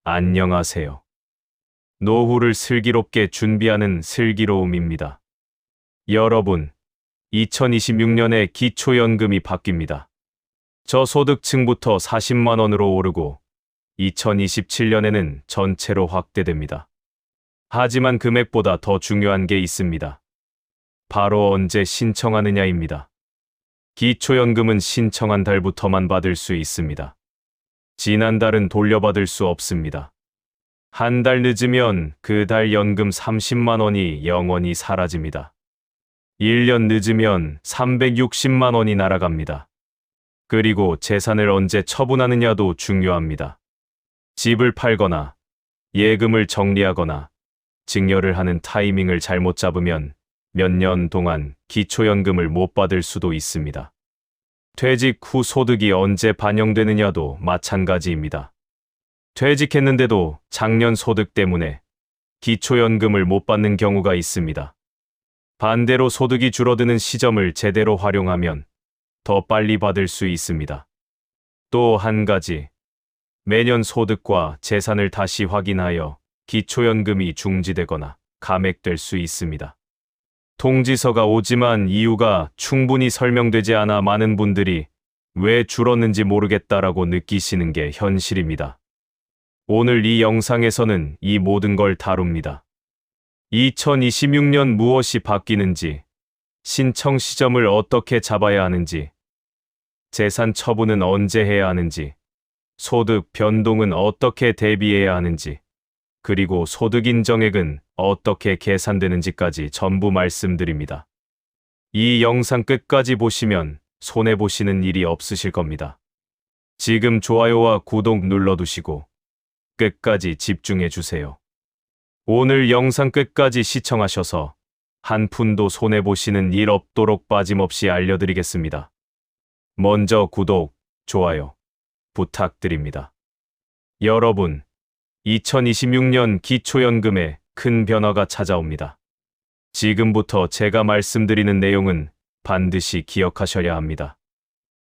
안녕하세요. 노후를 슬기롭게 준비하는 슬기로움입니다. 여러분, 2026년에 기초연금이 바뀝니다. 저소득층부터 40만 원으로 오르고 2027년에는 전체로 확대됩니다. 하지만 금액보다 더 중요한 게 있습니다. 바로 언제 신청하느냐입니다. 기초연금은 신청한 달부터만 받을 수 있습니다. 지난달은 돌려받을 수 없습니다. 한 달 늦으면 그 달 연금 30만 원이 영원히 사라집니다. 1년 늦으면 360만 원이 날아갑니다. 그리고 재산을 언제 처분하느냐도 중요합니다. 집을 팔거나 예금을 정리하거나 증여를 하는 타이밍을 잘못 잡으면 몇 년 동안 기초연금을 못 받을 수도 있습니다. 퇴직 후 소득이 언제 반영되느냐도 마찬가지입니다. 퇴직했는데도 작년 소득 때문에 기초연금을 못 받는 경우가 있습니다. 반대로 소득이 줄어드는 시점을 제대로 활용하면 더 빨리 받을 수 있습니다. 또 한 가지, 매년 소득과 재산을 다시 확인하여 기초연금이 중지되거나 감액될 수 있습니다. 통지서가 오지만 이유가 충분히 설명되지 않아 많은 분들이 왜 줄었는지 모르겠다라고 느끼시는 게 현실입니다. 오늘 이 영상에서는 이 모든 걸 다룹니다. 2026년 무엇이 바뀌는지, 신청 시점을 어떻게 잡아야 하는지, 재산 처분은 언제 해야 하는지, 소득 변동은 어떻게 대비해야 하는지, 그리고 소득 인정액은 어떻게 계산되는지까지 전부 말씀드립니다. 이 영상 끝까지 보시면 손해보시는 일이 없으실 겁니다. 지금 좋아요와 구독 눌러두시고 끝까지 집중해 주세요. 오늘 영상 끝까지 시청하셔서 한 푼도 손해보시는 일 없도록 빠짐없이 알려드리겠습니다. 먼저 구독, 좋아요 부탁드립니다. 여러분, 2026년 기초연금에 큰 변화가 찾아옵니다. 지금부터 제가 말씀드리는 내용은 반드시 기억하셔야 합니다.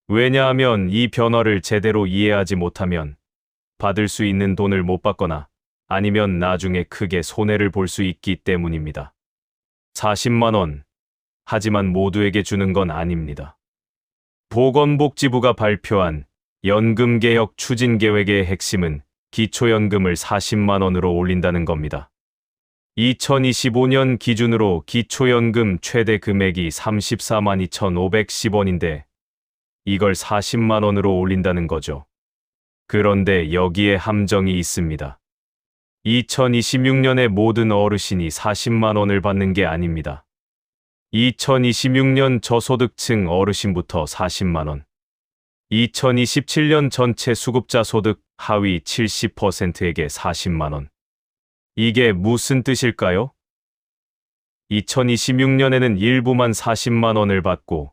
왜냐하면 이 변화를 제대로 이해하지 못하면 받을 수 있는 돈을 못 받거나 아니면 나중에 크게 손해를 볼 수 있기 때문입니다. 40만 원, 하지만 모두에게 주는 건 아닙니다. 보건복지부가 발표한 연금개혁 추진계획의 핵심은 기초연금을 40만 원으로 올린다는 겁니다. 2025년 기준으로 기초연금 최대 금액이 34만 2,510원인데 이걸 40만 원으로 올린다는 거죠. 그런데 여기에 함정이 있습니다. 2026년에 모든 어르신이 40만 원을 받는 게 아닙니다. 2026년 저소득층 어르신부터 40만 원, 2027년 전체 수급자 소득 하위 70%에게 40만 원. 이게 무슨 뜻일까요? 2026년에는 일부만 40만 원을 받고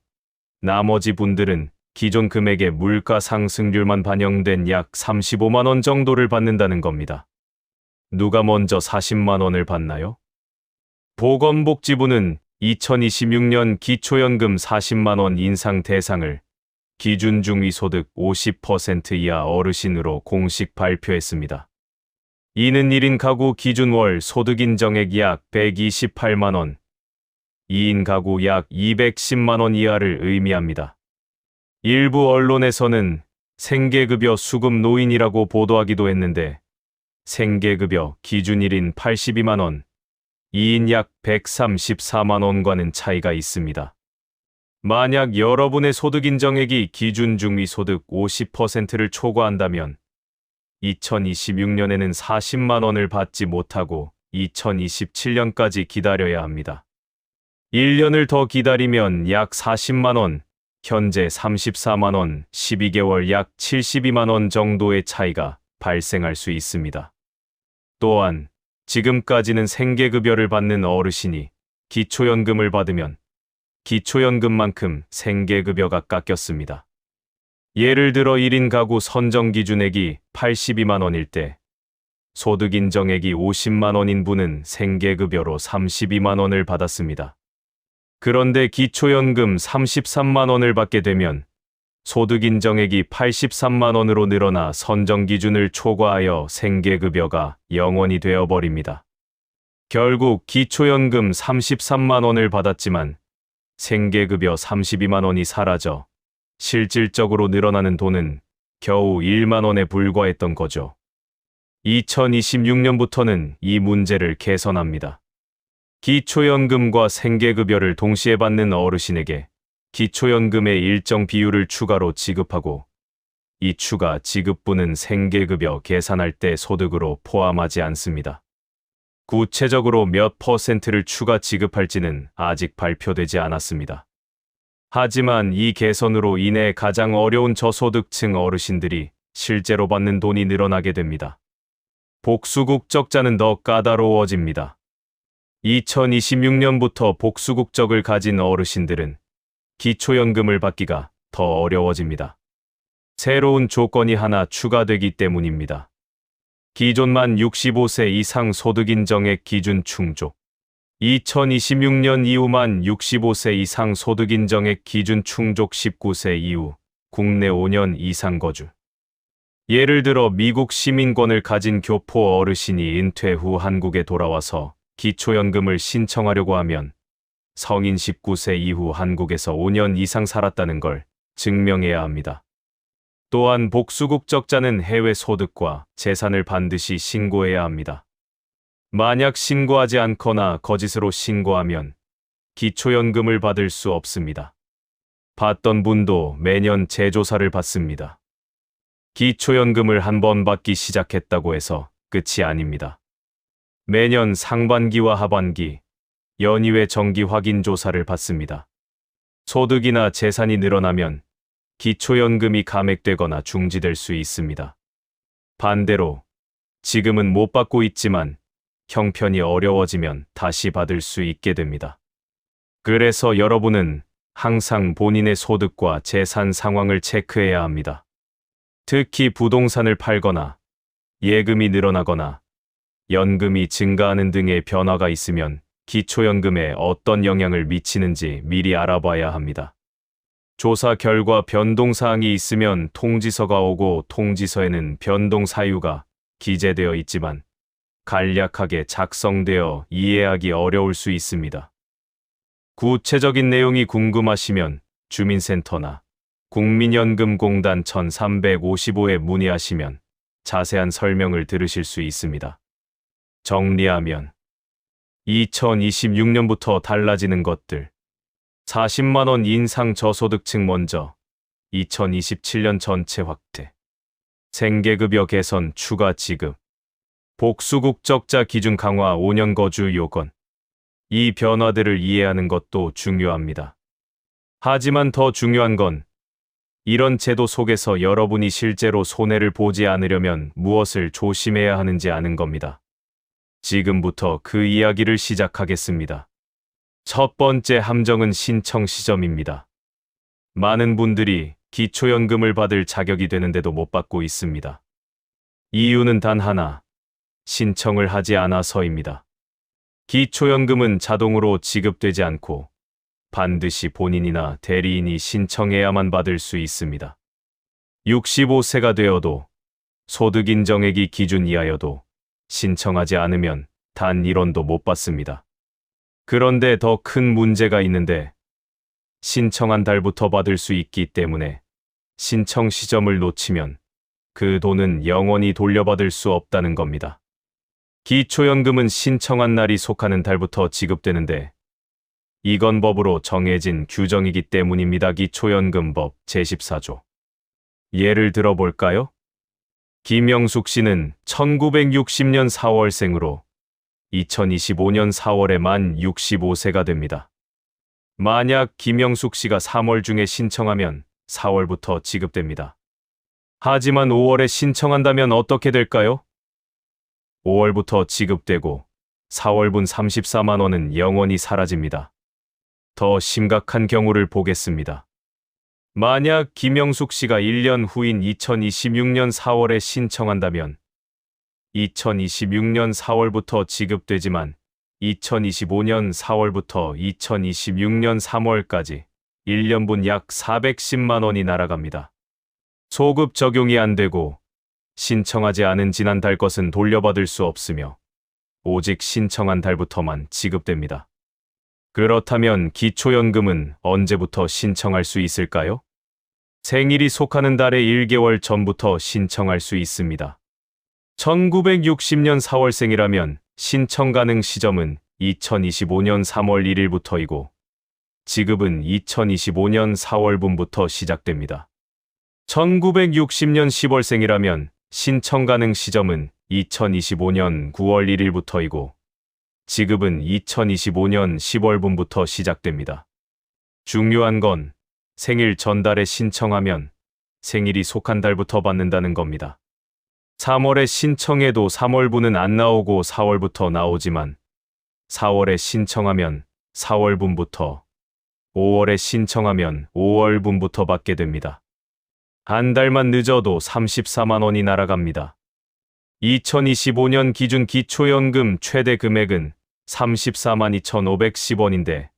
나머지 분들은 기존 금액의 물가 상승률만 반영된 약 35만 원 정도를 받는다는 겁니다. 누가 먼저 40만 원을 받나요? 보건복지부는 2026년 기초연금 40만 원 인상 대상을 기준 중위소득 50% 이하 어르신으로 공식 발표했습니다. 이는 1인 가구 기준 월 소득 인정액 약 128만 원, 2인 가구 약 210만 원 이하를 의미합니다. 일부 언론에서는 생계급여 수급 노인이라고 보도하기도 했는데 생계급여 기준 1인 82만 원, 2인 약 134만 원과는 차이가 있습니다. 만약 여러분의 소득 인정액이 기준 중위소득 50%를 초과한다면 2026년에는 40만 원을 받지 못하고 2027년까지 기다려야 합니다. 1년을 더 기다리면 약 40만 원, 현재 34만 원, 12개월 약 72만 원 정도의 차이가 발생할 수 있습니다. 또한 지금까지는 생계급여를 받는 어르신이 기초연금을 받으면 기초연금만큼 생계급여가 깎였습니다. 예를 들어 1인 가구 선정기준액이 82만 원일 때 소득 인정액이 50만 원인 분은 생계급여로 32만 원을 받았습니다. 그런데 기초연금 33만 원을 받게 되면 소득 인정액이 83만 원으로 늘어나 선정 기준을 초과하여 생계급여가 0원이 되어버립니다. 결국 기초연금 33만 원을 받았지만 생계급여 32만 원이 사라져 실질적으로 늘어나는 돈은 겨우 1만 원에 불과했던 거죠. 2026년부터는 이 문제를 개선합니다. 기초연금과 생계급여를 동시에 받는 어르신에게 기초연금의 일정 비율을 추가로 지급하고 이 추가 지급분은 생계급여 계산할 때 소득으로 포함하지 않습니다. 구체적으로 몇 퍼센트를 추가 지급할지는 아직 발표되지 않았습니다. 하지만 이 개선으로 인해 가장 어려운 저소득층 어르신들이 실제로 받는 돈이 늘어나게 됩니다. 복수국적자는 더 까다로워집니다. 2026년부터 복수국적을 가진 어르신들은 기초연금을 받기가 더 어려워집니다. 새로운 조건이 하나 추가되기 때문입니다. 기존 만 65세 이상 소득 인정액 기준 충족. 2026년 이후 만 65세 이상 소득 인정액 기준 충족 19세 이후 국내 5년 이상 거주. 예를 들어 미국 시민권을 가진 교포 어르신이 은퇴 후 한국에 돌아와서 기초연금을 신청하려고 하면 성인 19세 이후 한국에서 5년 이상 살았다는 걸 증명해야 합니다. 또한 복수국적자는 해외 소득과 재산을 반드시 신고해야 합니다. 만약 신고하지 않거나 거짓으로 신고하면 기초연금을 받을 수 없습니다. 받던 분도 매년 재조사를 받습니다. 기초연금을 한 번 받기 시작했다고 해서 끝이 아닙니다. 매년 상반기와 하반기, 연이회 정기 확인 조사를 받습니다. 소득이나 재산이 늘어나면 기초연금이 감액되거나 중지될 수 있습니다. 반대로 지금은 못 받고 있지만 형편이 어려워지면 다시 받을 수 있게 됩니다. 그래서 여러분은 항상 본인의 소득과 재산 상황을 체크해야 합니다. 특히 부동산을 팔거나 예금이 늘어나거나 연금이 증가하는 등의 변화가 있으면 기초연금에 어떤 영향을 미치는지 미리 알아봐야 합니다. 조사 결과 변동사항이 있으면 통지서가 오고 통지서에는 변동 사유가 기재되어 있지만 간략하게 작성되어 이해하기 어려울 수 있습니다. 구체적인 내용이 궁금하시면 주민센터나 국민연금공단 1355에 문의하시면 자세한 설명을 들으실 수 있습니다. 정리하면 2026년부터 달라지는 것들 40만 원 인상 저소득층 먼저 2027년 전체 확대 생계급여 개선 추가 지급 복수국적자 기준 강화 5년 거주 요건 이 변화들을 이해하는 것도 중요합니다. 하지만 더 중요한 건 이런 제도 속에서 여러분이 실제로 손해를 보지 않으려면 무엇을 조심해야 하는지 아는 겁니다. 지금부터 그 이야기를 시작하겠습니다. 첫 번째 함정은 신청 시점입니다. 많은 분들이 기초연금을 받을 자격이 되는데도 못 받고 있습니다. 이유는 단 하나, 신청을 하지 않아서입니다. 기초연금은 자동으로 지급되지 않고 반드시 본인이나 대리인이 신청해야만 받을 수 있습니다. 65세가 되어도 소득 인정액이 기준 이하여도 신청하지 않으면 단 1원도 못 받습니다. 그런데 더 큰 문제가 있는데 신청한 달부터 받을 수 있기 때문에 신청 시점을 놓치면 그 돈은 영원히 돌려받을 수 없다는 겁니다. 기초연금은 신청한 날이 속하는 달부터 지급되는데 이건 법으로 정해진 규정이기 때문입니다. 기초연금법 제14조. 예를 들어볼까요? 김영숙 씨는 1960년 4월생으로 2025년 4월에 만 65세가 됩니다. 만약 김영숙 씨가 3월 중에 신청하면 4월부터 지급됩니다. 하지만 5월에 신청한다면 어떻게 될까요? 5월부터 지급되고 4월분 34만 원은 영원히 사라집니다. 더 심각한 경우를 보겠습니다. 만약 김영숙 씨가 1년 후인 2026년 4월에 신청한다면 2026년 4월부터 지급되지만 2025년 4월부터 2026년 3월까지 1년분 약 410만 원이 날아갑니다. 소급 적용이 안 되고 신청하지 않은 지난달 것은 돌려받을 수 없으며 오직 신청한 달부터만 지급됩니다. 그렇다면 기초연금은 언제부터 신청할 수 있을까요? 생일이 속하는 달의 1개월 전부터 신청할 수 있습니다. 1960년 4월생이라면 신청 가능 시점은 2025년 3월 1일부터이고 지급은 2025년 4월분부터 시작됩니다. 1960년 10월생이라면 신청 가능 시점은 2025년 9월 1일부터이고 지급은 2025년 10월분부터 시작됩니다. 중요한 건 생일 전달에 신청하면 생일이 속한 달부터 받는다는 겁니다. 3월에 신청해도 3월분은 안 나오고 4월부터 나오지만 4월에 신청하면 4월분부터 5월에 신청하면 5월분부터 받게 됩니다. 한 달만 늦어도 34만 원이 날아갑니다. 2025년 기준 기초연금 최대 금액은 34만 2,510원인데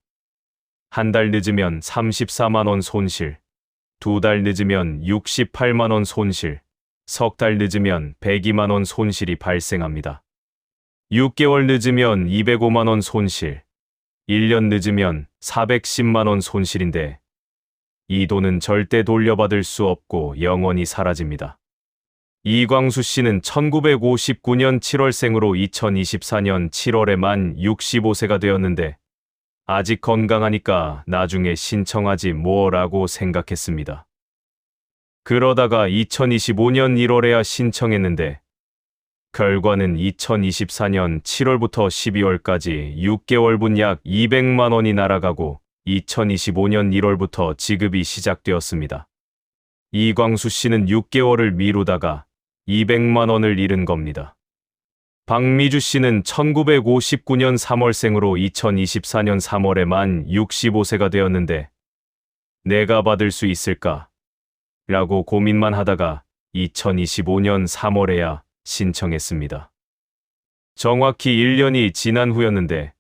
한 달 늦으면 34만 원 손실, 2달 늦으면 68만 원 손실, 석 달 늦으면 102만 원 손실이 발생합니다. 6개월 늦으면 205만 원 손실, 1년 늦으면 410만 원 손실인데 이 돈은 절대 돌려받을 수 없고 영원히 사라집니다. 이광수 씨는 1959년 7월생으로 2024년 7월에 만 65세가 되었는데 아직 건강하니까 나중에 신청하지 뭐라고 생각했습니다. 그러다가 2025년 1월에야 신청했는데 결과는 2024년 7월부터 12월까지 6개월분 약 200만 원이 날아가고 2025년 1월부터 지급이 시작되었습니다. 이광수 씨는 6개월을 미루다가 200만 원을 잃은 겁니다. 박미주 씨는 1959년 3월생으로 2024년 3월에 만 65세가 되었는데 내가 받을 수 있을까? 라고 고민만 하다가 2025년 3월에야 신청했습니다. 정확히 1년이 지난 후였는데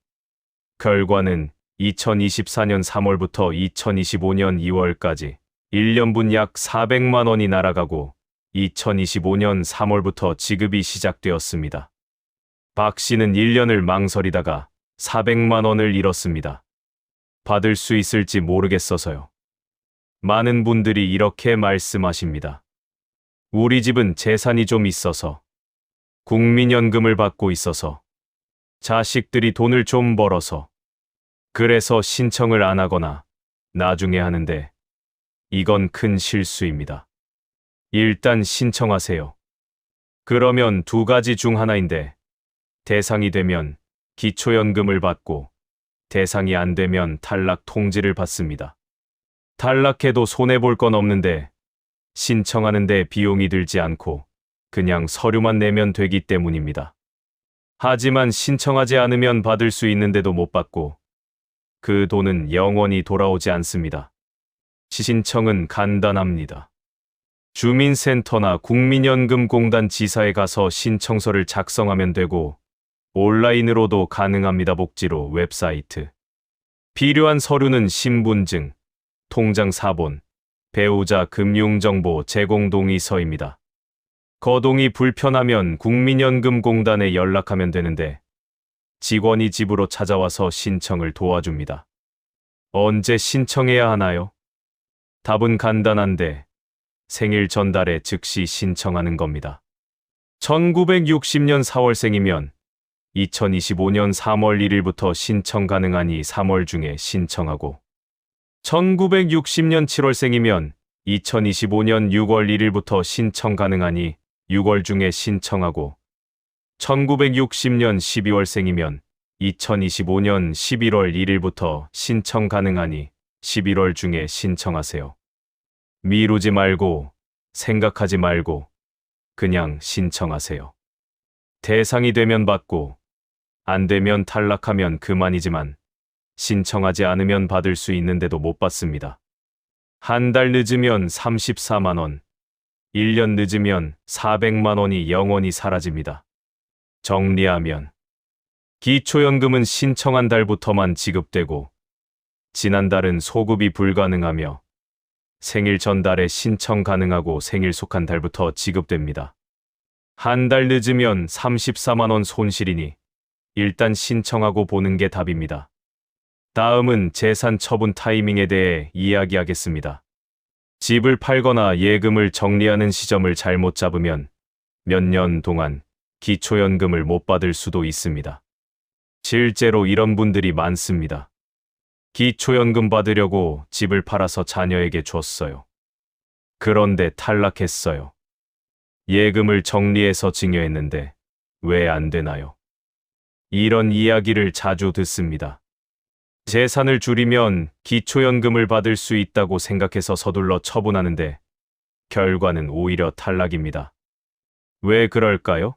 결과는 2024년 3월부터 2025년 2월까지 1년분 약 400만 원이 날아가고 2025년 3월부터 지급이 시작되었습니다. 박 씨는 1년을 망설이다가 400만 원을 잃었습니다. 받을 수 있을지 모르겠어서요. 많은 분들이 이렇게 말씀하십니다. 우리 집은 재산이 좀 있어서, 국민연금을 받고 있어서, 자식들이 돈을 좀 벌어서, 그래서 신청을 안 하거나 나중에 하는데 이건 큰 실수입니다. 일단 신청하세요. 그러면 두 가지 중 하나인데 대상이 되면 기초연금을 받고 대상이 안 되면 탈락 통지를 받습니다. 탈락해도 손해볼 건 없는데 신청하는데 비용이 들지 않고 그냥 서류만 내면 되기 때문입니다. 하지만 신청하지 않으면 받을 수 있는데도 못 받고 그 돈은 영원히 돌아오지 않습니다. 신청은 간단합니다. 주민센터나 국민연금공단 지사에 가서 신청서를 작성하면 되고 온라인으로도 가능합니다. 복지로 웹사이트. 필요한 서류는 신분증, 통장 사본, 배우자 금융정보 제공 동의서입니다. 거동이 불편하면 국민연금공단에 연락하면 되는데 직원이 집으로 찾아와서 신청을 도와줍니다. 언제 신청해야 하나요? 답은 간단한데 생일 전달에 즉시 신청하는 겁니다. 1960년 4월생이면 2025년 3월 1일부터 신청 가능하니 3월 중에 신청하고 1960년 7월생이면 2025년 6월 1일부터 신청 가능하니 6월 중에 신청하고 1960년 12월생이면 2025년 11월 1일부터 신청 가능하니 11월 중에 신청하세요. 미루지 말고 생각하지 말고 그냥 신청하세요. 대상이 되면 받고 안 되면 탈락하면 그만이지만 신청하지 않으면 받을 수 있는데도 못 받습니다. 한 달 늦으면 34만 원, 1년 늦으면 400만 원이 영원히 사라집니다. 정리하면 기초연금은 신청한 달부터만 지급되고 지난달은 소급이 불가능하며 생일 전달에 신청 가능하고 생일 속한 달부터 지급됩니다. 한 달 늦으면 34만 원 손실이니 일단 신청하고 보는 게 답입니다. 다음은 재산 처분 타이밍에 대해 이야기하겠습니다. 집을 팔거나 예금을 정리하는 시점을 잘못 잡으면 몇 년 동안 기초연금을 못 받을 수도 있습니다. 실제로 이런 분들이 많습니다. 기초연금 받으려고 집을 팔아서 자녀에게 줬어요. 그런데 탈락했어요. 예금을 정리해서 증여했는데 왜 안 되나요? 이런 이야기를 자주 듣습니다. 재산을 줄이면 기초연금을 받을 수 있다고 생각해서 서둘러 처분하는데 결과는 오히려 탈락입니다. 왜 그럴까요?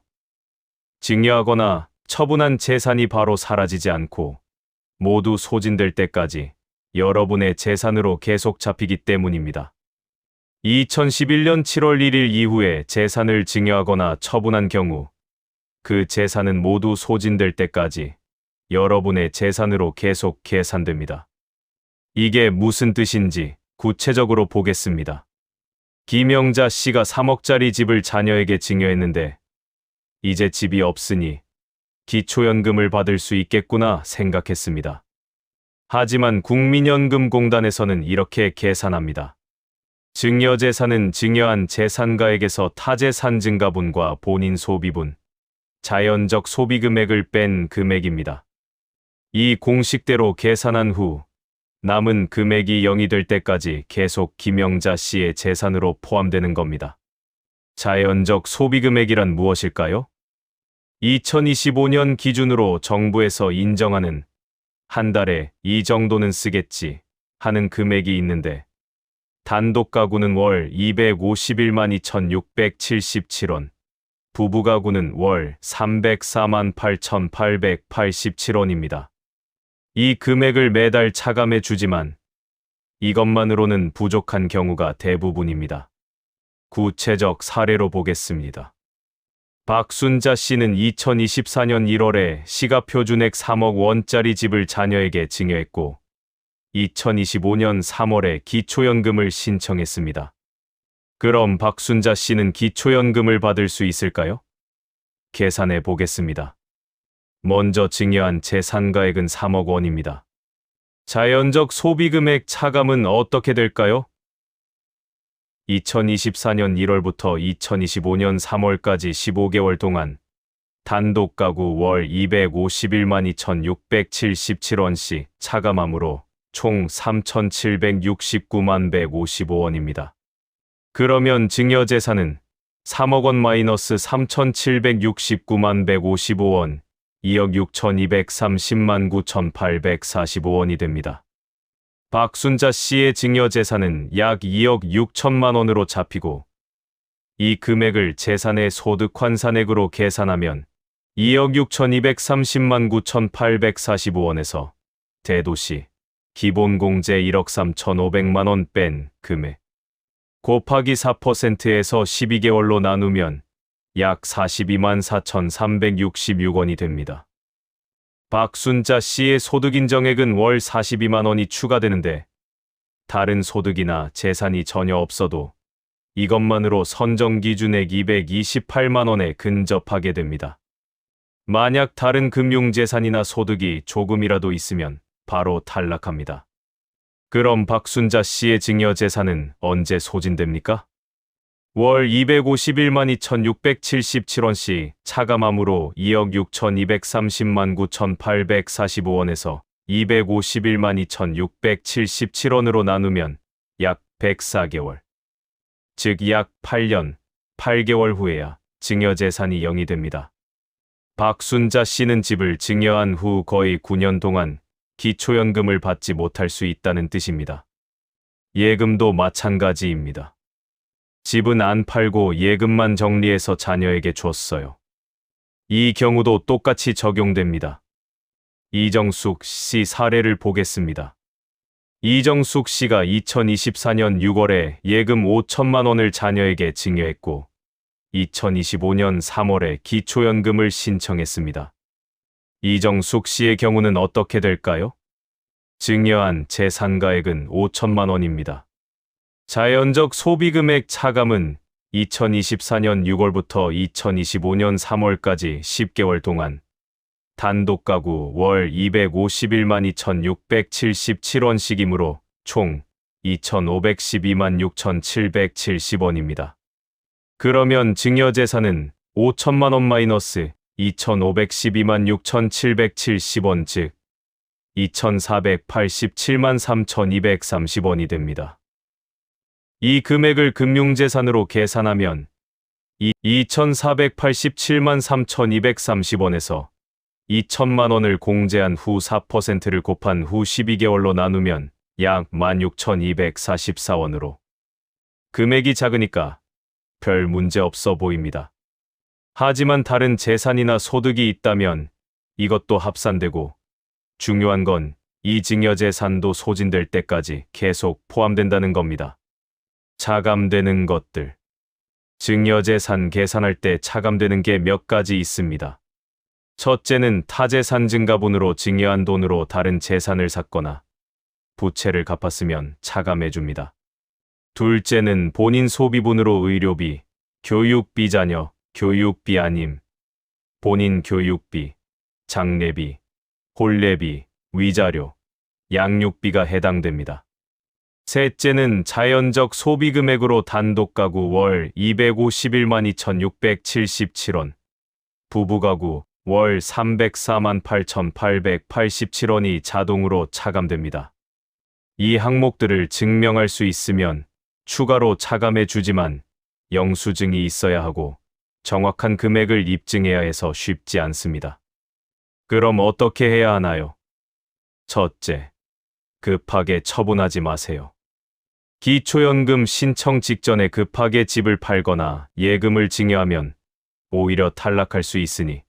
증여하거나 처분한 재산이 바로 사라지지 않고 모두 소진될 때까지 여러분의 재산으로 계속 잡히기 때문입니다. 2011년 7월 1일 이후에 재산을 증여하거나 처분한 경우 그 재산은 모두 소진될 때까지 여러분의 재산으로 계속 계산됩니다. 이게 무슨 뜻인지 구체적으로 보겠습니다. 김영자 씨가 3억짜리 집을 자녀에게 증여했는데 이제 집이 없으니 기초연금을 받을 수 있겠구나 생각했습니다. 하지만 국민연금공단에서는 이렇게 계산합니다. 증여재산은 증여한 재산가액에서 타재산 증가분과 본인 소비분, 자연적 소비금액을 뺀 금액입니다. 이 공식대로 계산한 후 남은 금액이 0이 될 때까지 계속 김영자 씨의 재산으로 포함되는 겁니다. 자연적 소비금액이란 무엇일까요? 2025년 기준으로 정부에서 인정하는 한 달에 이 정도는 쓰겠지 하는 금액이 있는데 단독 가구는 월 251만 2,677원, 부부 가구는 월 304만 8,887원입니다. 이 금액을 매달 차감해 주지만 이것만으로는 부족한 경우가 대부분입니다. 구체적 사례로 보겠습니다. 박순자 씨는 2024년 1월에 시가표준액 3억 원짜리 집을 자녀에게 증여했고 2025년 3월에 기초연금을 신청했습니다. 그럼 박순자 씨는 기초연금을 받을 수 있을까요? 계산해 보겠습니다. 먼저 증여한 재산가액은 3억 원입니다. 자연적 소비금액 차감은 어떻게 될까요? 2024년 1월부터 2025년 3월까지 15개월 동안 단독 가구 월 251만 2,677원씩 차감함으로 총 3,769만 155원입니다. 그러면 증여재산은 3억 원 마이너스 3,769만 155원, 2억 6,230만 9,845원이 됩니다. 박순자 씨의 증여재산은 약 2억 6천만 원으로 잡히고 이 금액을 재산의 소득환산액으로 계산하면 2억 6,230만 9,845원에서 대도시 기본공제 1억 3,500만 원 뺀 금액 곱하기 4%에서 12개월로 나누면 약 42만 4,366원이 됩니다. 박순자 씨의 소득 인정액은 월 42만 원이 추가되는데 다른 소득이나 재산이 전혀 없어도 이것만으로 선정 기준액 228만 원에 근접하게 됩니다. 만약 다른 금융재산이나 소득이 조금이라도 있으면 바로 탈락합니다. 그럼 박순자 씨의 증여재산은 언제 소진됩니까? 월 251만 2,677원씩 차감함으로 2억 6,230만 9,845원에서 251만 2,677원으로 나누면 약 104개월, 즉 약 8년, 8개월 후에야 증여재산이 0이 됩니다. 박순자 씨는 집을 증여한 후 거의 9년 동안 기초연금을 받지 못할 수 있다는 뜻입니다. 예금도 마찬가지입니다. 집은 안 팔고 예금만 정리해서 자녀에게 줬어요. 이 경우도 똑같이 적용됩니다. 이정숙 씨 사례를 보겠습니다. 이정숙 씨가 2024년 6월에 예금 5천만 원을 자녀에게 증여했고 2025년 3월에 기초연금을 신청했습니다. 이정숙 씨의 경우는 어떻게 될까요? 증여한 재산가액은 5천만 원입니다. 자연적 소비금액 차감은 2024년 6월부터 2025년 3월까지 10개월 동안 단독 가구 월 251만 2,677원씩이므로 총 2,512만 6,770원입니다. 그러면 증여재산은 5천만 원 마이너스 2,512만 6,770원 즉 2,487만 3,230원이 됩니다. 이 금액을 금융재산으로 계산하면 2,487만 3,230원에서 2천만 원을 공제한 후 4%를 곱한 후 12개월로 나누면 약 16,244원으로 금액이 작으니까 별 문제 없어 보입니다. 하지만 다른 재산이나 소득이 있다면 이것도 합산되고 중요한 건 이 증여재산도 소진될 때까지 계속 포함된다는 겁니다. 차감되는 것들. 증여재산 계산할 때 차감되는 게 몇 가지 있습니다. 첫째는 타재산 증가분으로 증여한 돈으로 다른 재산을 샀거나 부채를 갚았으면 차감해줍니다. 둘째는 본인 소비분으로 의료비, 교육비 자녀, 교육비 아님, 본인 교육비, 장례비, 혼례비, 위자료, 양육비가 해당됩니다. 셋째는 자연적 소비금액으로 단독 가구 월 251만 2,677원, 부부가구 월 304만 8,887원이 자동으로 차감됩니다. 이 항목들을 증명할 수 있으면 추가로 차감해 주지만 영수증이 있어야 하고 정확한 금액을 입증해야 해서 쉽지 않습니다. 그럼 어떻게 해야 하나요? 첫째, 급하게 처분하지 마세요. 기초연금 신청 직전에 급하게 집을 팔거나 예금을 증여하면 오히려 탈락할 수 있으니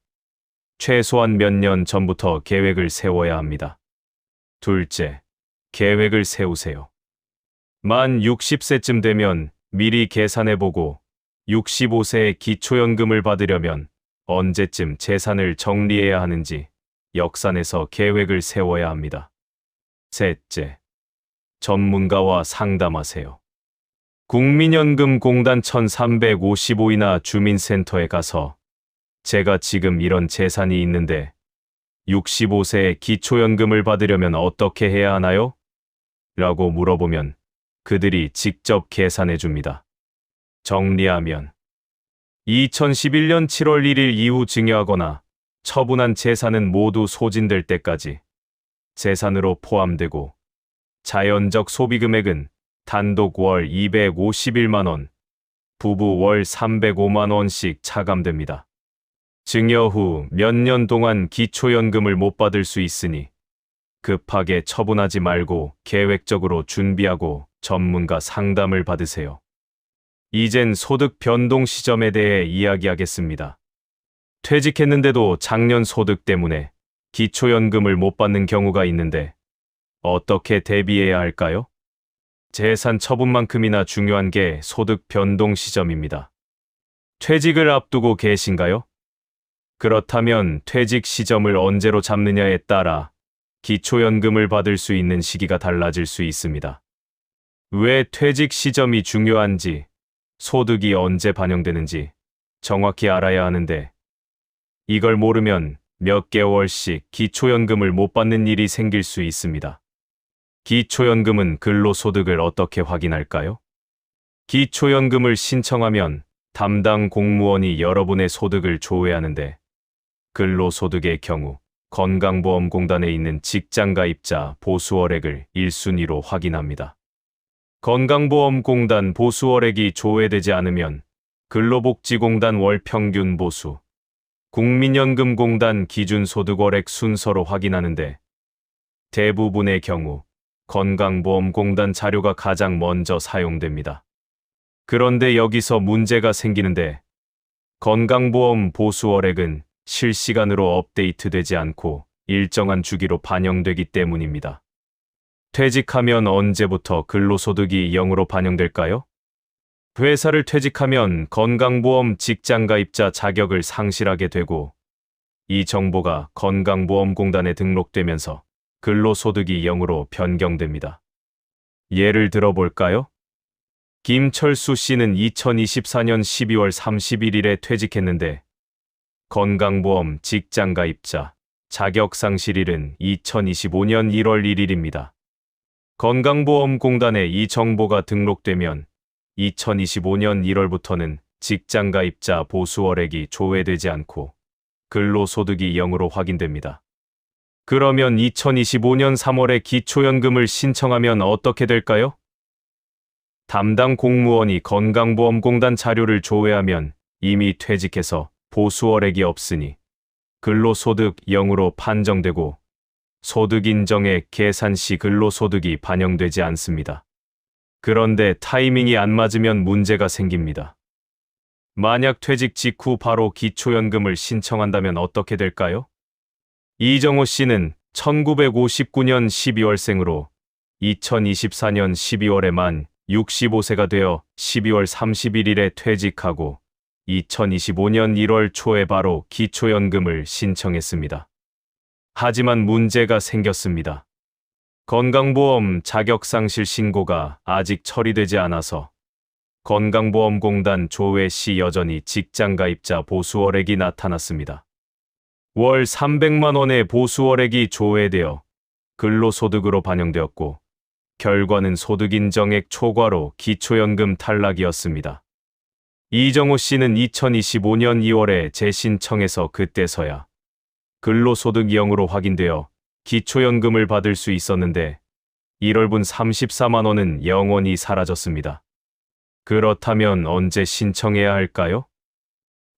최소한 몇 년 전부터 계획을 세워야 합니다. 둘째, 계획을 세우세요. 만 60세쯤 되면 미리 계산해보고 65세에 기초연금을 받으려면 언제쯤 재산을 정리해야 하는지 역산해서 계획을 세워야 합니다. 셋째, 전문가와 상담하세요. 국민연금공단 1355이나 주민센터에 가서 제가 지금 이런 재산이 있는데 65세에 기초연금을 받으려면 어떻게 해야 하나요? 라고 물어보면 그들이 직접 계산해 줍니다. 정리하면 2011년 7월 1일 이후 증여하거나 처분한 재산은 모두 소진될 때까지 재산으로 포함되고 자연적 소비금액은 단독 월 251만 원, 부부 월 305만 원씩 차감됩니다. 증여 후 몇 년 동안 기초연금을 못 받을 수 있으니 급하게 처분하지 말고 계획적으로 준비하고 전문가 상담을 받으세요. 이젠 소득 변동 시점에 대해 이야기하겠습니다. 퇴직했는데도 작년 소득 때문에 기초연금을 못 받는 경우가 있는데 어떻게 대비해야 할까요? 재산 처분만큼이나 중요한 게 소득 변동 시점입니다. 퇴직을 앞두고 계신가요? 그렇다면 퇴직 시점을 언제로 잡느냐에 따라 기초연금을 받을 수 있는 시기가 달라질 수 있습니다. 왜 퇴직 시점이 중요한지, 소득이 언제 반영되는지 정확히 알아야 하는데 이걸 모르면 몇 개월씩 기초연금을 못 받는 일이 생길 수 있습니다. 기초연금은 근로소득을 어떻게 확인할까요? 기초연금을 신청하면 담당 공무원이 여러분의 소득을 조회하는데 근로소득의 경우 건강보험공단에 있는 직장가입자 보수월액을 1순위로 확인합니다. 건강보험공단 보수월액이 조회되지 않으면 근로복지공단 월평균 보수, 국민연금공단 기준소득월액 순서로 확인하는데 대부분의 경우 건강보험공단 자료가 가장 먼저 사용됩니다. 그런데 여기서 문제가 생기는데 건강보험 보수월액은 실시간으로 업데이트되지 않고 일정한 주기로 반영되기 때문입니다. 퇴직하면 언제부터 근로소득이 0으로 반영될까요? 회사를 퇴직하면 건강보험 직장가입자 자격을 상실하게 되고 이 정보가 건강보험공단에 등록되면서 근로소득이 0으로 변경됩니다. 예를 들어 볼까요? 김철수 씨는 2024년 12월 31일에 퇴직했는데 건강보험 직장가입자 자격상실일은 2025년 1월 1일입니다. 건강보험공단에 이 정보가 등록되면 2025년 1월부터는 직장가입자 보수월액이 조회되지 않고 근로소득이 0으로 확인됩니다. 그러면 2025년 3월에 기초연금을 신청하면 어떻게 될까요? 담당 공무원이 건강보험공단 자료를 조회하면 이미 퇴직해서 보수월액이 없으니 근로소득 0으로 판정되고 소득인정액 계산 시 근로소득이 반영되지 않습니다. 그런데 타이밍이 안 맞으면 문제가 생깁니다. 만약 퇴직 직후 바로 기초연금을 신청한다면 어떻게 될까요? 이정호 씨는 1959년 12월생으로 2024년 12월에 만 65세가 되어 12월 31일에 퇴직하고 2025년 1월 초에 바로 기초연금을 신청했습니다. 하지만 문제가 생겼습니다. 건강보험 자격상실 신고가 아직 처리되지 않아서 건강보험공단 조회 시 여전히 직장가입자 보수월액이 나타났습니다. 월 300만 원의 보수월액이 조회되어 근로소득으로 반영되었고 결과는 소득인정액 초과로 기초연금 탈락이었습니다. 이정호 씨는 2025년 2월에 재신청해서 그때서야 근로소득 0으로 확인되어 기초연금을 받을 수 있었는데 1월분 34만 원은 영원히 사라졌습니다. 그렇다면 언제 신청해야 할까요?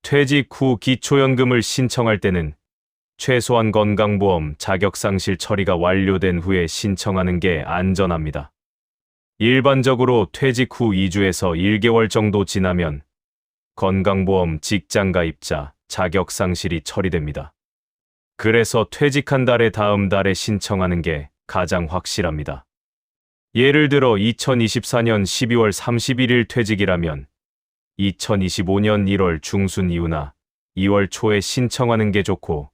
퇴직 후 기초연금을 신청할 때는 최소한 건강보험 자격상실 처리가 완료된 후에 신청하는 게 안전합니다. 일반적으로 퇴직 후 2주에서 1개월 정도 지나면 건강보험 직장가입자 자격상실이 처리됩니다. 그래서 퇴직한 달의 다음 달에 신청하는 게 가장 확실합니다. 예를 들어 2024년 12월 31일 퇴직이라면 2025년 1월 중순 이후나 2월 초에 신청하는 게 좋고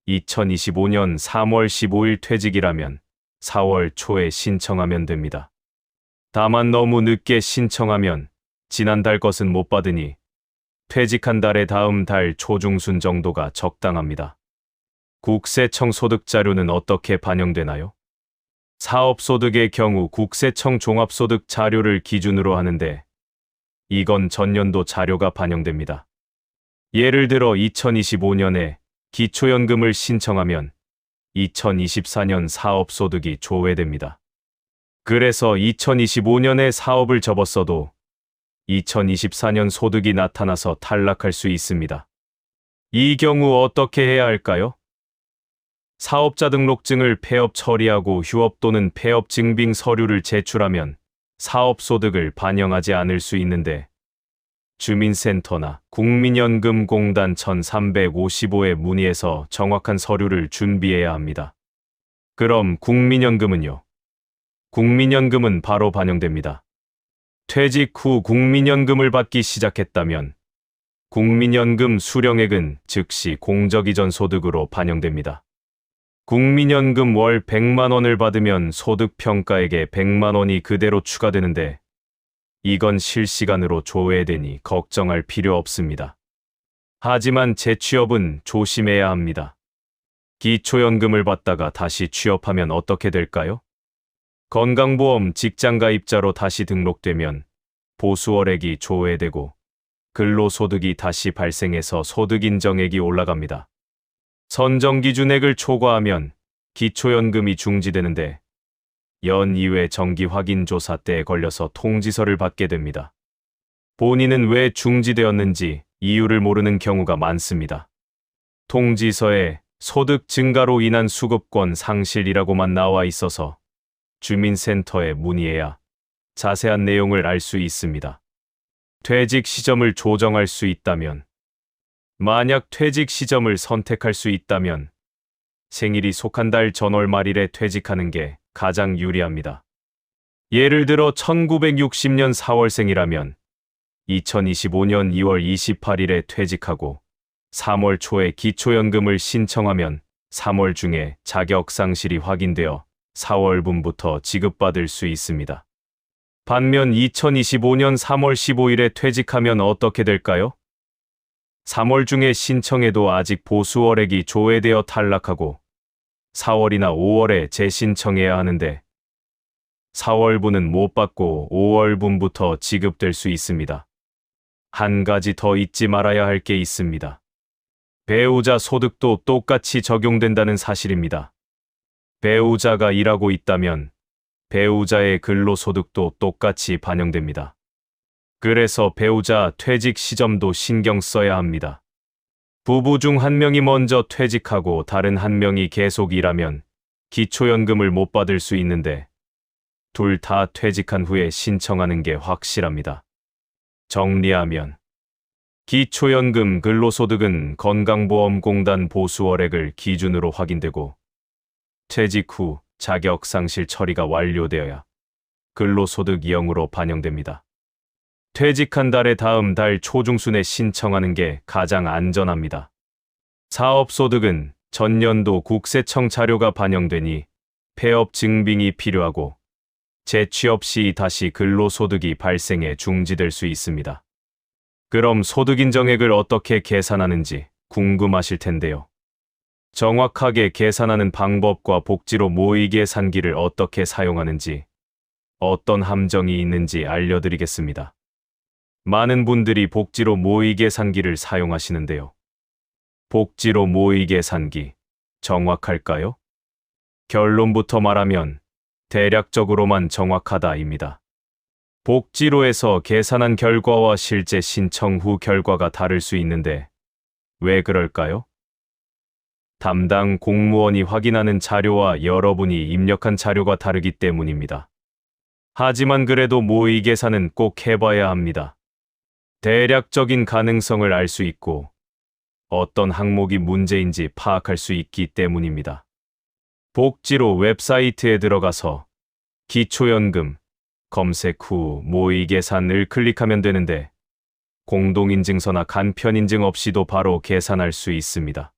2025년 3월 15일 퇴직이라면 4월 초에 신청하면 됩니다. 다만 너무 늦게 신청하면 지난달 것은 못 받으니 퇴직한 달의 다음 달 초중순 정도가 적당합니다. 국세청 소득자료는 어떻게 반영되나요? 사업소득의 경우 국세청 종합소득 자료를 기준으로 하는데 이건 전년도 자료가 반영됩니다. 예를 들어 2025년에 기초연금을 신청하면 2024년 사업소득이 조회됩니다. 그래서 2025년에 사업을 접었어도 2024년 소득이 나타나서 탈락할 수 있습니다. 이 경우 어떻게 해야 할까요? 사업자 등록증을 폐업 처리하고 휴업 또는 폐업 증빙 서류를 제출하면 사업소득을 반영하지 않을 수 있는데 주민센터나 국민연금공단 1355에 문의해서 정확한 서류를 준비해야 합니다. 그럼 국민연금은요? 국민연금은 바로 반영됩니다. 퇴직 후 국민연금을 받기 시작했다면 국민연금 수령액은 즉시 공적 이전 소득으로 반영됩니다. 국민연금 월 100만 원을 받으면 소득평가액에 100만 원이 그대로 추가되는데 이건 실시간으로 조회되니 걱정할 필요 없습니다. 하지만 재취업은 조심해야 합니다. 기초연금을 받다가 다시 취업하면 어떻게 될까요? 건강보험 직장가입자로 다시 등록되면 보수월액이 조회되고 근로소득이 다시 발생해서 소득인정액이 올라갑니다. 선정기준액을 초과하면 기초연금이 중지되는데 연 2회 정기확인조사 때에 걸려서 통지서를 받게 됩니다. 본인은 왜 중지되었는지 이유를 모르는 경우가 많습니다. 통지서에 소득 증가로 인한 수급권 상실이라고만 나와 있어서 주민센터에 문의해야 자세한 내용을 알 수 있습니다. 퇴직 시점을 조정할 수 있다면 만약 퇴직 시점을 선택할 수 있다면 생일이 속한 달 전월 말일에 퇴직하는 게 가장 유리합니다. 예를 들어 1960년 4월생이라면 2025년 2월 28일에 퇴직하고 3월 초에 기초연금을 신청하면 3월 중에 자격 상실이 확인되어 4월분부터 지급받을 수 있습니다. 반면 2025년 3월 15일에 퇴직하면 어떻게 될까요? 3월 중에 신청해도 아직 보수월액이 조회되어 탈락하고 4월이나 5월에 재신청해야 하는데 4월분은 못 받고 5월분부터 지급될 수 있습니다. 한 가지 더 잊지 말아야 할 게 있습니다. 배우자 소득도 똑같이 적용된다는 사실입니다. 배우자가 일하고 있다면 배우자의 근로소득도 똑같이 반영됩니다. 그래서 배우자 퇴직 시점도 신경 써야 합니다. 부부 중 한 명이 먼저 퇴직하고 다른 한 명이 계속 일하면 기초연금을 못 받을 수 있는데 둘 다 퇴직한 후에 신청하는 게 확실합니다. 정리하면 기초연금 근로소득은 건강보험공단 보수월액을 기준으로 확인되고 퇴직 후 자격상실 처리가 완료되어야 근로소득 0으로 반영됩니다. 퇴직한 달의 다음 달 초중순에 신청하는 게 가장 안전합니다. 사업소득은 전년도 국세청 자료가 반영되니 폐업 증빙이 필요하고 재취업 시 다시 근로소득이 발생해 중지될 수 있습니다. 그럼 소득인정액을 어떻게 계산하는지 궁금하실 텐데요. 정확하게 계산하는 방법과 복지로 모의계산기를 어떻게 사용하는지, 어떤 함정이 있는지 알려드리겠습니다. 많은 분들이 복지로 모의계산기를 사용하시는데요. 복지로 모의계산기, 정확할까요? 결론부터 말하면 대략적으로만 정확하다입니다. 복지로에서 계산한 결과와 실제 신청 후 결과가 다를 수 있는데 왜 그럴까요? 담당 공무원이 확인하는 자료와 여러분이 입력한 자료가 다르기 때문입니다. 하지만 그래도 모의 계산은 꼭 해봐야 합니다. 대략적인 가능성을 알 수 있고 어떤 항목이 문제인지 파악할 수 있기 때문입니다. 복지로 웹사이트에 들어가서 기초연금 검색 후 모의 계산을 클릭하면 되는데 공동인증서나 간편인증 없이도 바로 계산할 수 있습니다.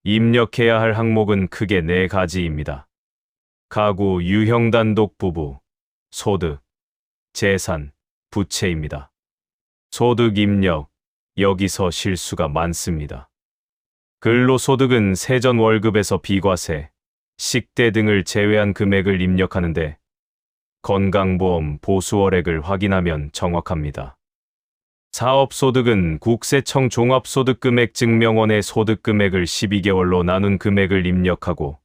입력해야 할 항목은 크게 4가지입니다. 가구, 유형 단독 부부, 소득, 재산, 부채입니다. 소득 입력, 여기서 실수가 많습니다. 근로소득은 세전 월급에서 비과세, 식대 등을 제외한 금액을 입력하는데 건강보험 보수월액을 확인하면 정확합니다. 사업소득은 국세청 종합소득금액증명원에 소득금액을 12개월로 나눈 금액을 입력하고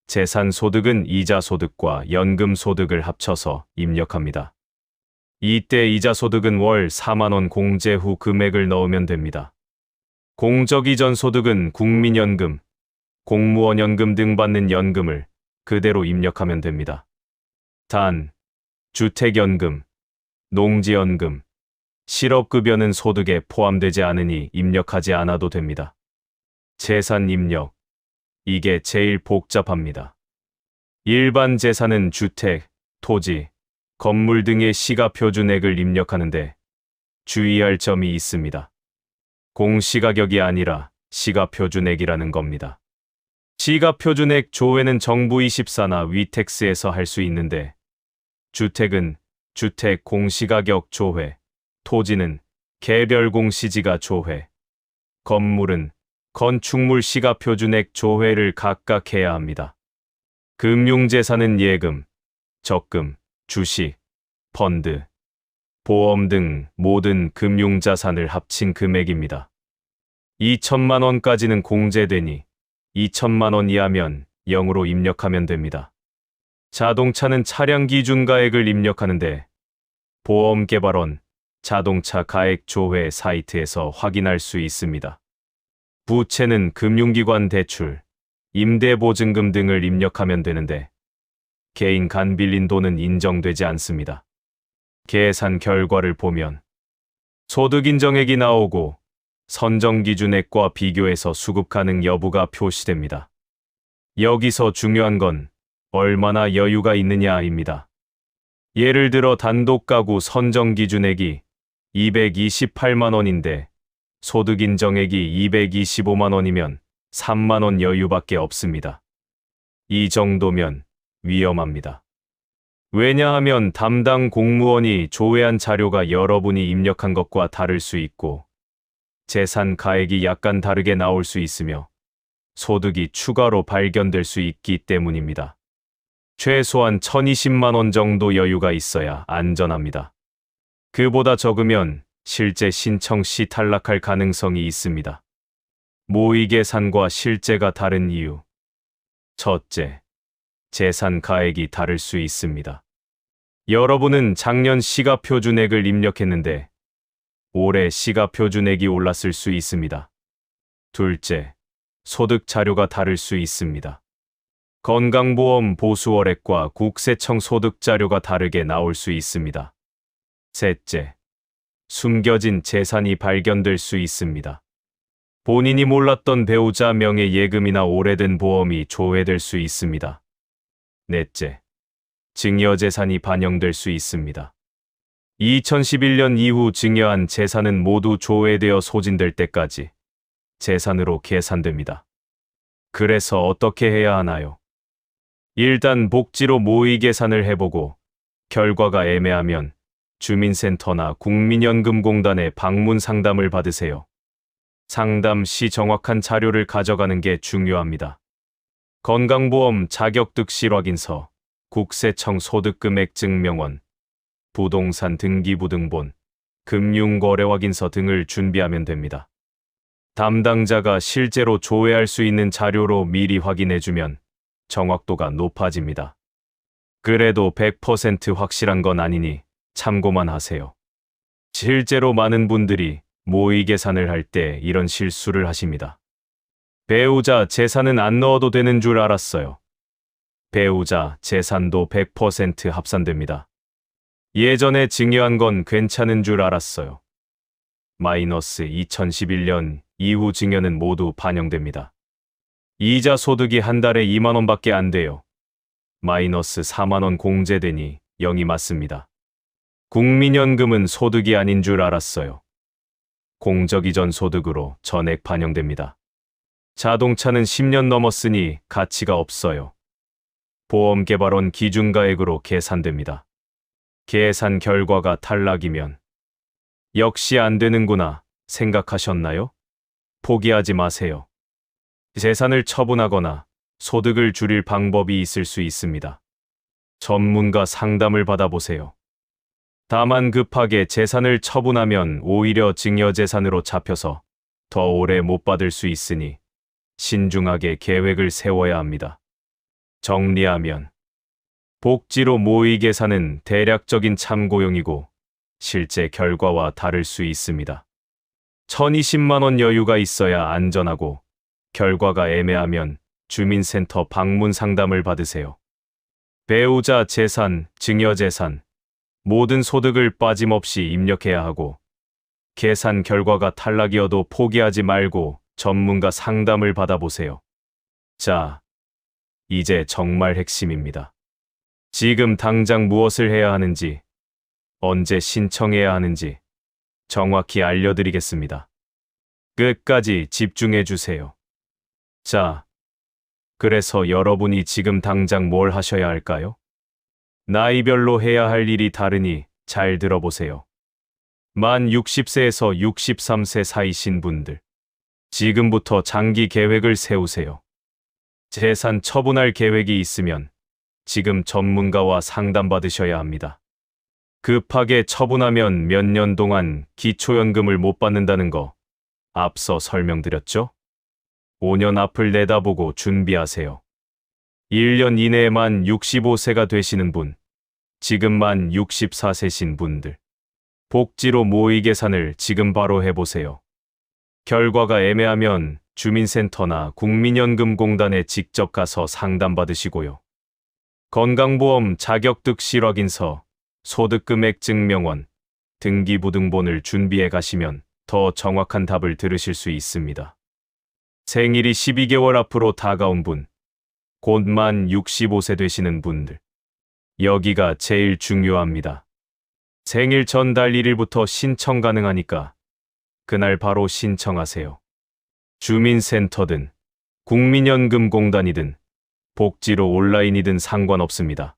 재산소득은 이자소득과 연금소득을 합쳐서 입력합니다. 이때 이자소득은 월 4만원 공제 후 금액을 넣으면 됩니다. 공적 이전 소득은 국민연금, 공무원연금 등 받는 연금을 그대로 입력하면 됩니다. 단, 주택연금, 농지연금, 실업급여는 소득에 포함되지 않으니 입력하지 않아도 됩니다. 재산 입력, 이게 제일 복잡합니다. 일반 재산은 주택, 토지, 건물 등의 시가표준액을 입력하는데 주의할 점이 있습니다. 공시가격이 아니라 시가표준액이라는 겁니다. 시가표준액 조회는 정부24나 위택스에서 할 수 있는데 주택은 주택 공시가격 조회, 토지는 개별 공시지가 조회, 건물은 건축물 시가표준액 조회를 각각 해야 합니다. 금융재산은 예금, 적금, 주식, 펀드, 보험 등 모든 금융자산을 합친 금액입니다. 2천만 원까지는 공제되니 2천만 원 이하면 0으로 입력하면 됩니다. 자동차는 차량 기준가액을 입력하는데 보험개발원 자동차 가액 조회 사이트에서 확인할 수 있습니다. 부채는 금융기관 대출, 임대보증금 등을 입력하면 되는데 개인 간 빌린 돈은 인정되지 않습니다. 계산 결과를 보면 소득인정액이 나오고 선정기준액과 비교해서 수급 가능 여부가 표시됩니다. 여기서 중요한 건 얼마나 여유가 있느냐입니다. 예를 들어 단독가구 선정기준액이 228만 원인데 소득인정액이 225만 원이면 3만 원 여유밖에 없습니다. 이 정도면 위험합니다. 왜냐하면 담당 공무원이 조회한 자료가 여러분이 입력한 것과 다를 수 있고 재산 가액이 약간 다르게 나올 수 있으며 소득이 추가로 발견될 수 있기 때문입니다. 최소한 1,020만 원 정도 여유가 있어야 안전합니다. 그보다 적으면 실제 신청 시 탈락할 가능성이 있습니다. 모의 계산과 실제가 다른 이유. 첫째, 재산 가액이 다를 수 있습니다. 여러분은 작년 시가표준액을 입력했는데 올해 시가표준액이 올랐을 수 있습니다. 둘째, 소득 자료가 다를 수 있습니다. 건강보험 보수월액과 국세청 소득 자료가 다르게 나올 수 있습니다. 셋째, 숨겨진 재산이 발견될 수 있습니다. 본인이 몰랐던 배우자 명의 예금이나 오래된 보험이 조회될 수 있습니다. 넷째, 증여재산이 반영될 수 있습니다. 2011년 이후 증여한 재산은 모두 조회되어 소진될 때까지 재산으로 계산됩니다. 그래서 어떻게 해야 하나요? 일단 복지로 모의 계산을 해보고 결과가 애매하면 주민센터나 국민연금공단에 방문 상담을 받으세요. 상담 시 정확한 자료를 가져가는 게 중요합니다. 건강보험 자격득실 확인서, 국세청 소득금액 증명원, 부동산 등기부등본, 금융거래 확인서 등을 준비하면 됩니다. 담당자가 실제로 조회할 수 있는 자료로 미리 확인해주면 정확도가 높아집니다. 그래도 100% 확실한 건 아니니 참고만 하세요. 실제로 많은 분들이 모의 계산을 할 때 이런 실수를 하십니다. 배우자 재산은 안 넣어도 되는 줄 알았어요. 배우자 재산도 100% 합산됩니다. 예전에 증여한 건 괜찮은 줄 알았어요. 마이너스 2011년 이후 증여는 모두 반영됩니다. 이자 소득이 한 달에 2만 원밖에 안 돼요. 마이너스 4만 원 공제되니 0이 맞습니다. 국민연금은 소득이 아닌 줄 알았어요. 공적 이전 소득으로 전액 반영됩니다. 자동차는 10년 넘었으니 가치가 없어요. 보험개발원 기준가액으로 계산됩니다. 계산 결과가 탈락이면 역시 안 되는구나 생각하셨나요? 포기하지 마세요. 재산을 처분하거나 소득을 줄일 방법이 있을 수 있습니다. 전문가 상담을 받아보세요. 다만 급하게 재산을 처분하면 오히려 증여재산으로 잡혀서 더 오래 못 받을 수 있으니 신중하게 계획을 세워야 합니다. 정리하면 복지로 모의 계산은 대략적인 참고용이고 실제 결과와 다를 수 있습니다. 1,020만 원 여유가 있어야 안전하고 결과가 애매하면 주민센터 방문 상담을 받으세요. 배우자 재산, 증여재산, 모든 소득을 빠짐없이 입력해야 하고 계산 결과가 탈락이어도 포기하지 말고 전문가 상담을 받아보세요. 자, 이제 정말 핵심입니다. 지금 당장 무엇을 해야 하는지, 언제 신청해야 하는지 정확히 알려드리겠습니다. 끝까지 집중해 주세요. 자, 그래서 여러분이 지금 당장 뭘 하셔야 할까요? 나이별로 해야 할 일이 다르니 잘 들어보세요. 만 60세에서 63세 사이신 분들, 지금부터 장기 계획을 세우세요. 재산 처분할 계획이 있으면 지금 전문가와 상담받으셔야 합니다. 급하게 처분하면 몇 년 동안 기초연금을 못 받는다는 거 앞서 설명드렸죠? 5년 앞을 내다보고 준비하세요. 1년 이내에 만 65세가 되시는 분, 지금 만 64세신 분들, 복지로 모의 계산을 지금 바로 해보세요. 결과가 애매하면 주민센터나 국민연금공단에 직접 가서 상담받으시고요. 건강보험 자격득실 확인서, 소득금액 증명원, 등기부등본을 준비해 가시면 더 정확한 답을 들으실 수 있습니다. 생일이 12개월 앞으로 다가온 분, 곧 만 65세 되시는 분들, 여기가 제일 중요합니다. 생일 전달 1일부터 신청 가능하니까 그날 바로 신청하세요. 주민센터든 국민연금공단이든 복지로 온라인이든 상관없습니다.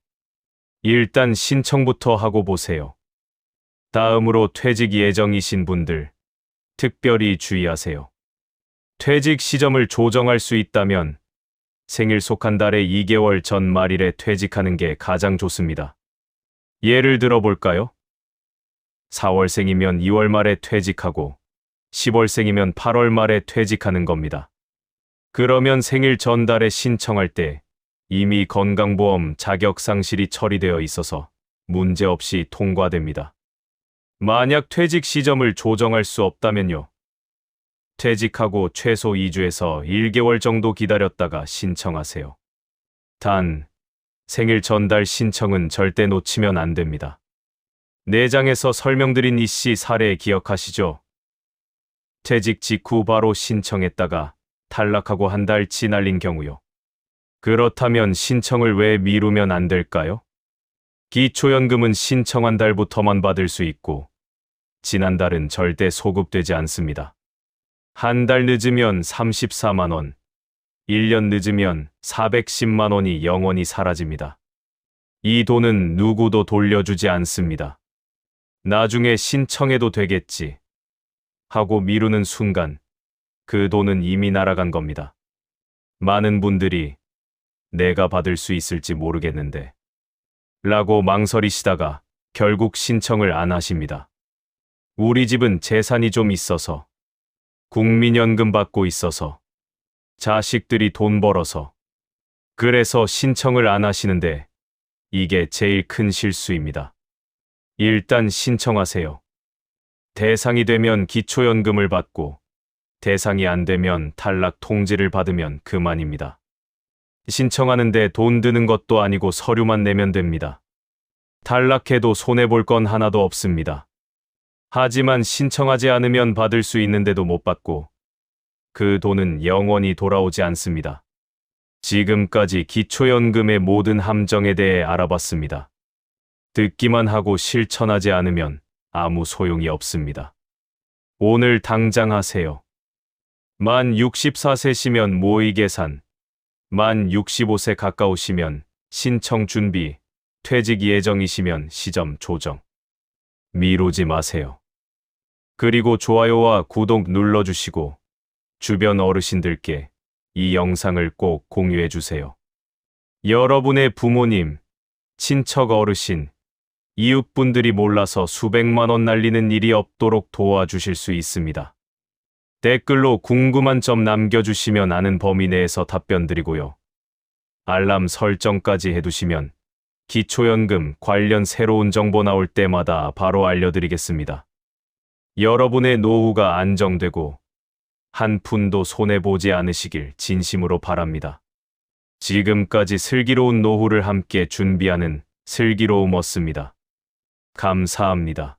일단 신청부터 하고 보세요. 다음으로 퇴직 예정이신 분들, 특별히 주의하세요. 퇴직 시점을 조정할 수 있다면 생일 속한 달의 2개월 전 말일에 퇴직하는 게 가장 좋습니다. 예를 들어 볼까요? 4월생이면 2월 말에 퇴직하고 10월생이면 8월 말에 퇴직하는 겁니다. 그러면 생일 전달에 신청할 때 이미 건강보험 자격 상실이 처리되어 있어서 문제없이 통과됩니다. 만약 퇴직 시점을 조정할 수 없다면요. 퇴직하고 최소 2주에서 1개월 정도 기다렸다가 신청하세요. 단, 생일 전달 신청은 절대 놓치면 안 됩니다. 내장에서 설명드린 이씨 사례 기억하시죠? 퇴직 직후 바로 신청했다가 탈락하고 한 달치 날린 경우요. 그렇다면 신청을 왜 미루면 안 될까요? 기초연금은 신청한 달부터만 받을 수 있고 지난 달은 절대 소급되지 않습니다. 한 달 늦으면 34만 원, 1년 늦으면 410만 원이 영원히 사라집니다. 이 돈은 누구도 돌려주지 않습니다. 나중에 신청해도 되겠지 하고 미루는 순간 그 돈은 이미 날아간 겁니다. 많은 분들이 내가 받을 수 있을지 모르겠는데 라고 망설이시다가 결국 신청을 안 하십니다. 우리 집은 재산이 좀 있어서, 국민연금 받고 있어서, 자식들이 돈 벌어서, 그래서 신청을 안 하시는데 이게 제일 큰 실수입니다. 일단 신청하세요. 대상이 되면 기초연금을 받고 대상이 안 되면 탈락 통지를 받으면 그만입니다. 신청하는데 돈 드는 것도 아니고 서류만 내면 됩니다. 탈락해도 손해볼 건 하나도 없습니다. 하지만 신청하지 않으면 받을 수 있는데도 못 받고 그 돈은 영원히 돌아오지 않습니다. 지금까지 기초연금의 모든 함정에 대해 알아봤습니다. 듣기만 하고 실천하지 않으면 아무 소용이 없습니다. 오늘 당장 하세요. 만 64세시면 모의 계산, 만 65세 가까우시면 신청 준비, 퇴직 예정이시면 시점 조정. 미루지 마세요. 그리고 좋아요와 구독 눌러주시고 주변 어르신들께 이 영상을 꼭 공유해 주세요. 여러분의 부모님, 친척 어르신, 이웃분들이 몰라서 수백만 원 날리는 일이 없도록 도와주실 수 있습니다. 댓글로 궁금한 점 남겨주시면 아는 범위 내에서 답변 드리고요. 알람 설정까지 해두시면 기초연금 관련 새로운 정보 나올 때마다 바로 알려드리겠습니다. 여러분의 노후가 안정되고 한 푼도 손해보지 않으시길 진심으로 바랍니다. 지금까지 슬기로운 노후를 함께 준비하는 슬기로움었습니다. 감사합니다.